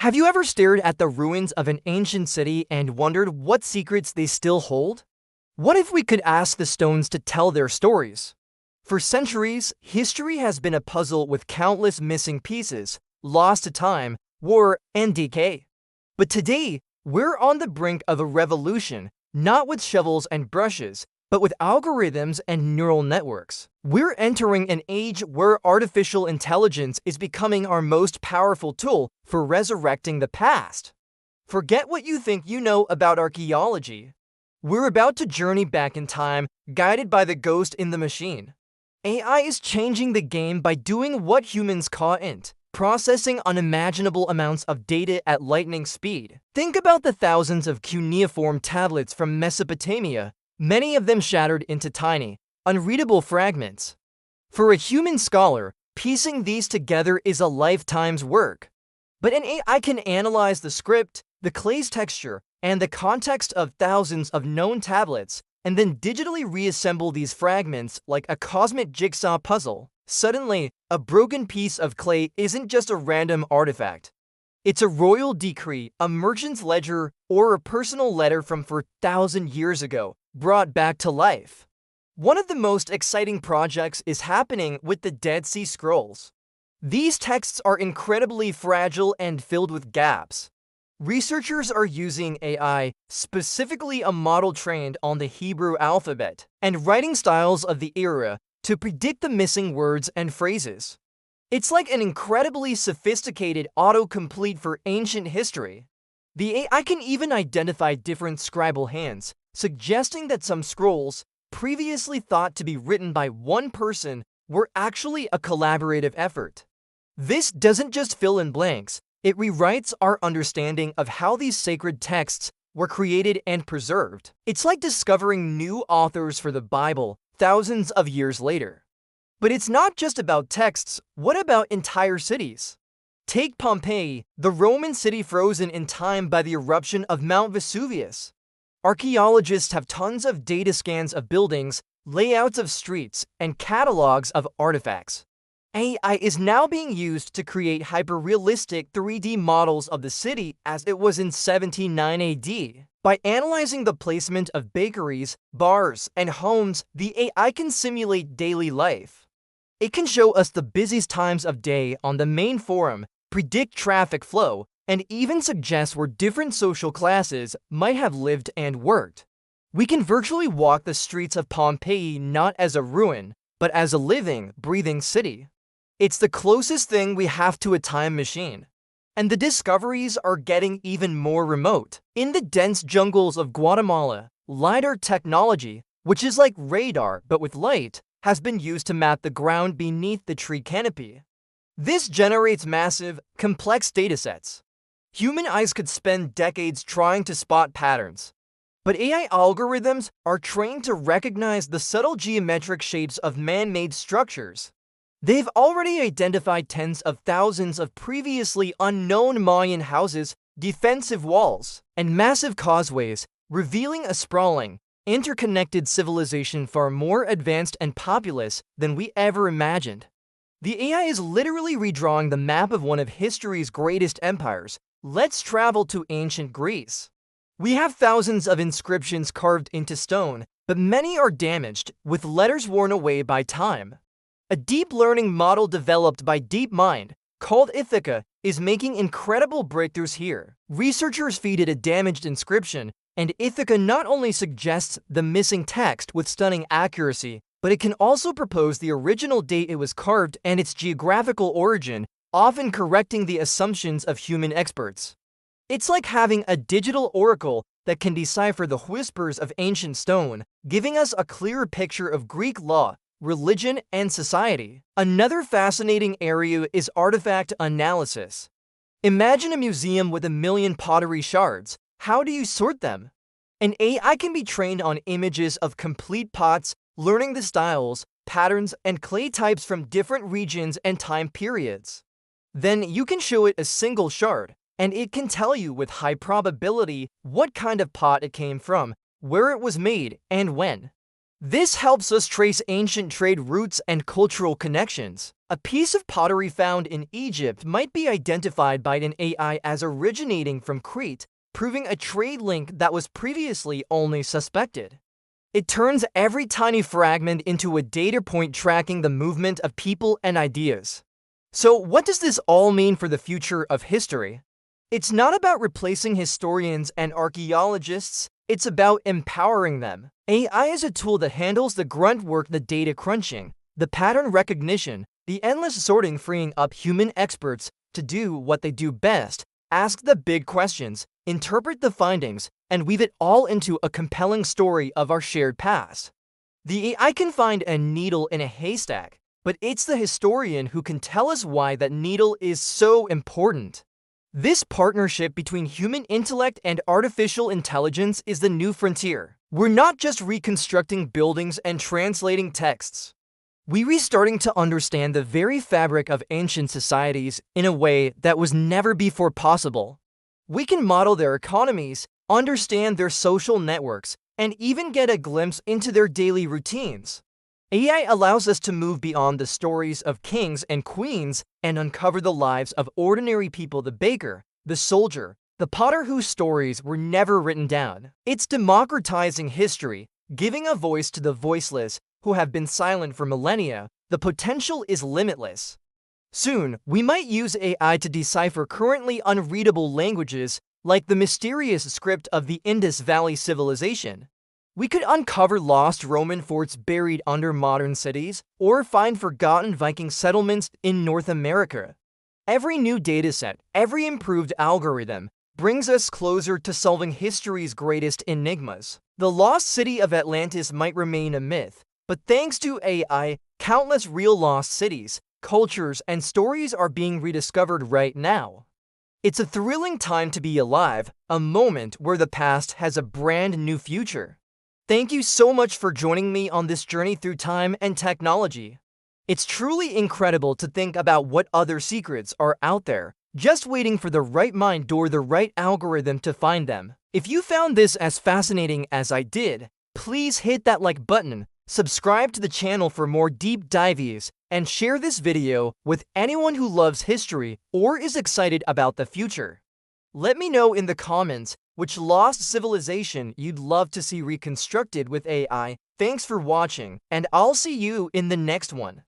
Have you ever stared at the ruins of an ancient city and wondered what secrets they still hold? What if we could ask the stones to tell their stories? For centuries, history has been a puzzle with countless missing pieces, lost to time, war, and decay. But today, we're on the brink of a revolution, not with shovels and brushes, but with algorithms and neural networks. We're entering an age where artificial intelligence is becoming our most powerful tool for resurrecting the past. Forget what you think you know about archaeology. We're about to journey back in time, guided by the ghost in the machine. AI is changing the game by doing what humans can't, processing unimaginable amounts of data at lightning speed. Think about the thousands of cuneiform tablets from Mesopotamia, many of them shattered into tiny, unreadable fragments. For a human scholar, piecing these together is a lifetime's work. But an AI can analyze the script, the clay's texture, and the context of thousands of known tablets, and then digitally reassemble these fragments like a cosmic jigsaw puzzle. Suddenly, a broken piece of clay isn't just a random artifact. It's a royal decree, a merchant's ledger, or a personal letter from 4,000 years ago, brought back to life. One of the most exciting projects is happening with the Dead Sea Scrolls. These texts are incredibly fragile and filled with gaps. Researchers are using AI, specifically a model trained on the Hebrew alphabet, and writing styles of the era to predict the missing words and phrases. It's like an incredibly sophisticated autocomplete for ancient history. The AI can even identify different scribal hands, suggesting that some scrolls, previously thought to be written by one person, were actually a collaborative effort. This doesn't just fill in blanks, it rewrites our understanding of how these sacred texts were created and preserved. It's like discovering new authors for the Bible thousands of years later. But it's not just about texts. What about entire cities? Take Pompeii, the Roman city frozen in time by the eruption of Mount Vesuvius. Archaeologists have tons of data scans of buildings, layouts of streets, and catalogs of artifacts. AI is now being used to create hyper-realistic 3D models of the city as it was in 79 AD. By analyzing the placement of bakeries, bars, and homes, the AI can simulate daily life. It can show us the busiest times of day on the main forum, predict traffic flow, and even suggest where different social classes might have lived and worked. We can virtually walk the streets of Pompeii not as a ruin, but as a living, breathing city. It's the closest thing we have to a time machine. And the discoveries are getting even more remote. In the dense jungles of Guatemala, LiDAR technology, which is like radar but with light, has been used to map the ground beneath the tree canopy. This generates massive, complex datasets. Human eyes could spend decades trying to spot patterns. But AI algorithms are trained to recognize the subtle geometric shapes of man-made structures. They've already identified tens of thousands of previously unknown Mayan houses, defensive walls, and massive causeways, revealing a sprawling, interconnected civilization far more advanced and populous than we ever imagined. The AI is literally redrawing the map of one of history's greatest empires. Let's travel to ancient Greece. We have thousands of inscriptions carved into stone, but many are damaged, with letters worn away by time. A deep learning model developed by DeepMind, called Ithaca, is making incredible breakthroughs here. Researchers feed it a damaged inscription, and Ithaca not only suggests the missing text with stunning accuracy, but it can also propose the original date it was carved and its geographical origin, often correcting the assumptions of human experts. It's like having a digital oracle that can decipher the whispers of ancient stone, giving us a clearer picture of Greek law, religion, and society. Another fascinating area is artifact analysis. Imagine a museum with 1,000,000 pottery shards. How do you sort them? An AI can be trained on images of complete pots, learning the styles, patterns, and clay types from different regions and time periods. Then you can show it a single shard, and it can tell you with high probability what kind of pot it came from, where it was made, and when. This helps us trace ancient trade routes and cultural connections. A piece of pottery found in Egypt might be identified by an AI as originating from Crete, proving a trade link that was previously only suspected. It turns every tiny fragment into a data point tracking the movement of people and ideas. So, what does this all mean for the future of history? It's not about replacing historians and archaeologists, it's about empowering them. AI is a tool that handles the grunt work, the data crunching, the pattern recognition, the endless sorting, freeing up human experts to do what they do best: ask the big questions, interpret the findings, and weave it all into a compelling story of our shared past. The AI can find a needle in a haystack, but it's the historian who can tell us why that needle is so important. This partnership between human intellect and artificial intelligence is the new frontier. We're not just reconstructing buildings and translating texts. We're starting to understand the very fabric of ancient societies in a way that was never before possible. We can model their economies, understand their social networks, and even get a glimpse into their daily routines. AI allows us to move beyond the stories of kings and queens and uncover the lives of ordinary people: the baker, the soldier, the potter whose stories were never written down. It's democratizing history, giving a voice to the voiceless who have been silent for millennia. The potential is limitless. Soon, we might use AI to decipher currently unreadable languages, like the mysterious script of the Indus Valley civilization. We could uncover lost Roman forts buried under modern cities, or find forgotten Viking settlements in North America. Every new dataset, every improved algorithm, brings us closer to solving history's greatest enigmas. The lost city of Atlantis might remain a myth, but thanks to AI, countless real lost cities, cultures, and stories are being rediscovered right now. It's a thrilling time to be alive, a moment where the past has a brand new future. Thank you so much for joining me on this journey through time and technology. It's truly incredible to think about what other secrets are out there, just waiting for the right mind or the right algorithm to find them. If you found this as fascinating as I did, please hit that like button, subscribe to the channel for more deep dives, and share this video with anyone who loves history or is excited about the future. Let me know in the comments which lost civilization you'd love to see reconstructed with AI. Thanks for watching, and I'll see you in the next one.